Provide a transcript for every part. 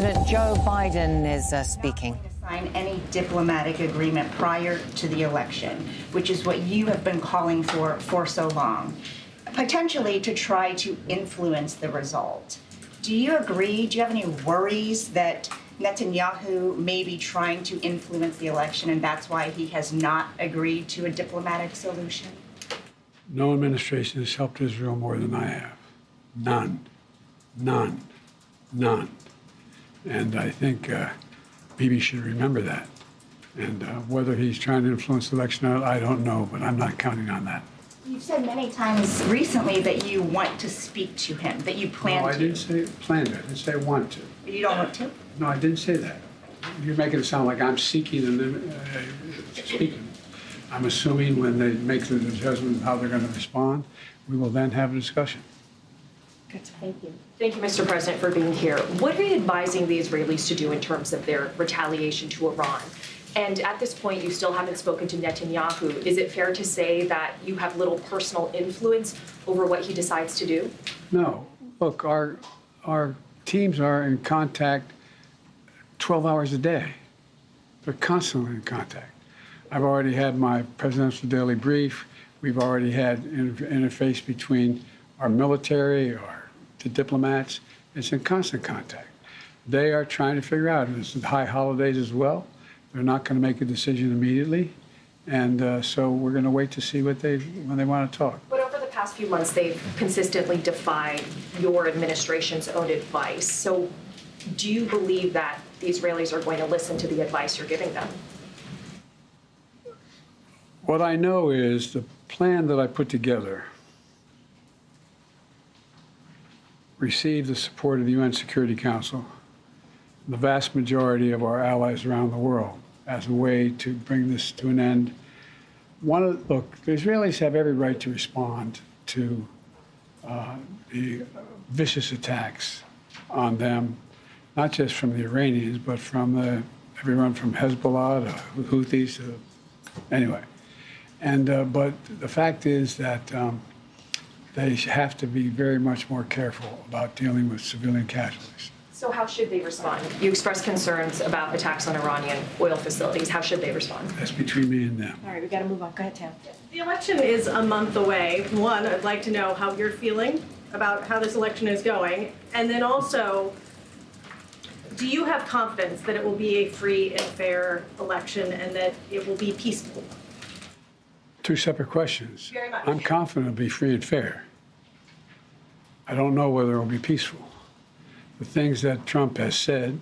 President Joe Biden is speaking. To sign any diplomatic agreement prior to the election, which is what you have been calling for so long, potentially to try to influence the result. Do you agree? Do you have any worries that Netanyahu may be trying to influence the election and that's why he has not agreed to a diplomatic solution? No administration has helped Israel more than I have. None. None. None. And I think Bibi should remember that. And whether he's trying to influence the election or not, I don't know, but I'm not counting on that. You've said many times recently that you want to speak to him, that you plan to. No, I didn't say plan to. I didn't say want to. You don't want to? No, I didn't say that. You're making it sound like I'm seeking and speaking. I'm assuming when they make the judgment how they're going to respond, we will then have a discussion. Good. Thank you. Thank you, Mr. President, for being here. What are you advising the Israelis to do in terms of their retaliation to Iran? And at this point, you still haven't spoken to Netanyahu. Is it fair to say that you have little personal influence over what he decides to do? No. Look, our teams are in contact 12 hours a day. They're constantly in contact. I've already had my presidential daily brief. We've already had interface between our military, the diplomats. It's in constant contact. They are trying to figure out, and it's high holidays as well. They're not going to make a decision immediately. And so we're going to wait to see when they want to talk. But over the past few months, they've consistently defied your administration's own advice. So do you believe that the Israelis are going to listen to the advice you're giving them? What I know is the plan that I put together received the support of the UN Security Council, the vast majority of our allies around the world, as a way to bring this to an end. Look, the Israelis have every right to respond to the vicious attacks on them, not just from the Iranians, but from everyone from Hezbollah to Houthis. Anyway, and but the fact is that they have to be very much more careful about dealing with civilian casualties. So how should they respond? You expressed concerns about attacks on Iranian oil facilities. How should they respond? That's between me and them. All right, we got to move on. Go ahead, Tam. The election is a month away. One, I'd like to know how you're feeling about how this election is going. And then also, do you have confidence that it will be a free and fair election and that it will be peaceful? Two separate questions. Very much. I'm confident it'll be free and fair. I don't know whether it will be peaceful. The things that Trump has said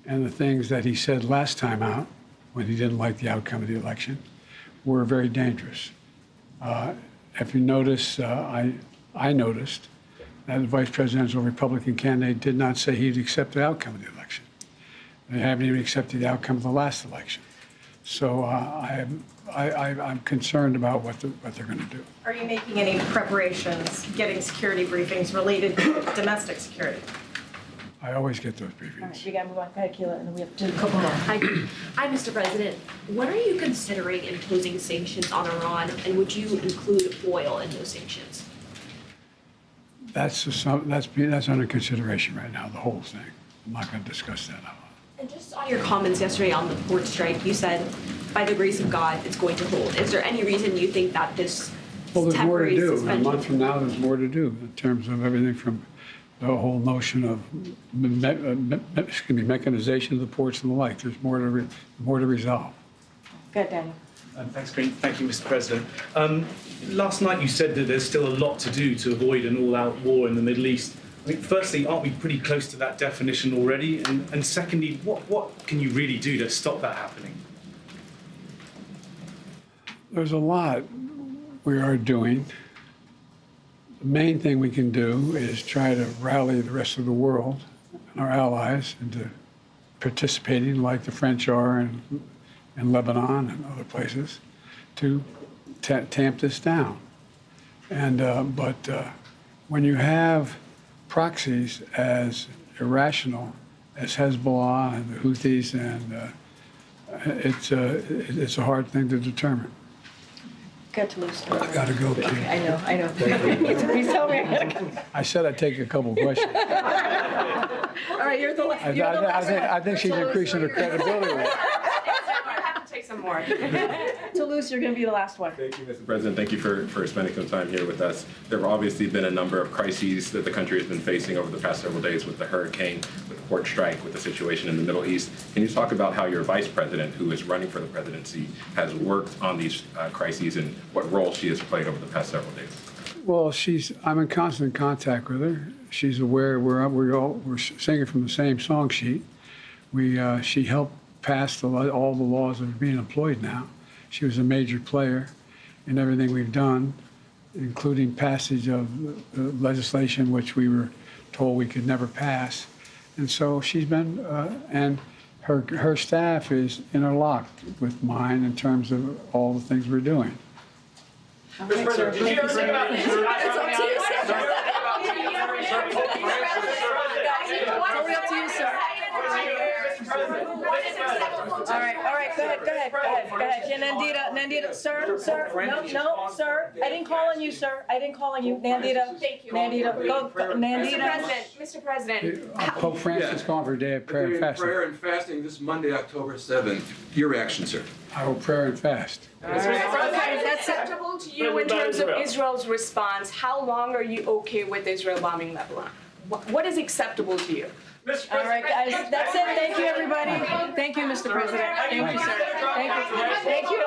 and the things that he said last time out when he didn't like the outcome of the election were very dangerous. If you notice, I noticed that the vice presidential Republican candidate did not say he'd accept the outcome of the election. They haven't even accepted the outcome of the last election. So I'm concerned about what they're going to do. Are you making any preparations, getting security briefings related to domestic security? I always get those briefings. All right, we got to move on. Go ahead, Keila, and then we have to do a couple more. Hi, Mr. President. When are you considering imposing sanctions on Iran, and would you include oil in those sanctions? That's under consideration right now, the whole thing. I'm not going to discuss that out. And just on your comments yesterday on the port strike, you said, by the grace of God, it's going to hold. Is there any reason you think that this Well, there's more to temporary do. suspension? A month from now, there's more to do in terms of everything from the whole notion of mechanization of the ports and the like. There's more to resolve. Go ahead, Daniel. Thank you, Mr. President. Last night you said that there's still a lot to do to avoid an all-out war in the Middle East. I mean, firstly, aren't we pretty close to that definition already? And secondly, what can you really do to stop that happening? There's a lot we are doing. The main thing we can do is try to rally the rest of the world and our allies into participating like the French are in Lebanon and other places to tamp this down. And but when you have proxies as irrational as Hezbollah and the Houthis, and it's a hard thing to determine. Go Toulouse. I got to go, too. I know. Please tell me I gotta go. I said I'd take a couple questions. All right, you're the last I think she's increasing her credibility. Take some more. Toulouse, you're going to be the last one. Thank you, Mr. President. Thank you for spending some time here with us. There have obviously been a number of crises that the country has been facing over the past several days with the hurricane, with the port strike, with the situation in the Middle East. Can you talk about how your vice president, who is running for the presidency, has worked on these crises and what role she has played over the past several days? Well, I'm in constant contact with her. She's aware we're singing from the same song sheet. She helped pass all the laws that are being employed now. She was a major player in everything we've done, including passage of legislation which we were told we could never pass. And so she's been, and her staff is interlocked with mine in terms of all the things we're doing. Mr. President, did you ever think about It's totally up to you, sir. All right, go ahead. Yeah, Nandita, sir, no, sir. I didn't call on you, sir. Nandita. Thank you. Nandita, go, Nandita. Mr. President. Pope Francis calling for a day of prayer and fasting. Prayer and fasting this Monday, October 7th. Your reaction, sir? I will prayer and fast. Okay, that's acceptable to you in terms of Israel's response. How long are you okay with Israel bombing Lebanon? What is acceptable to you? Mr. All right, guys, that's it. Thank you, everybody. Thank you, Mr. President. Thank you, sir. Thank you.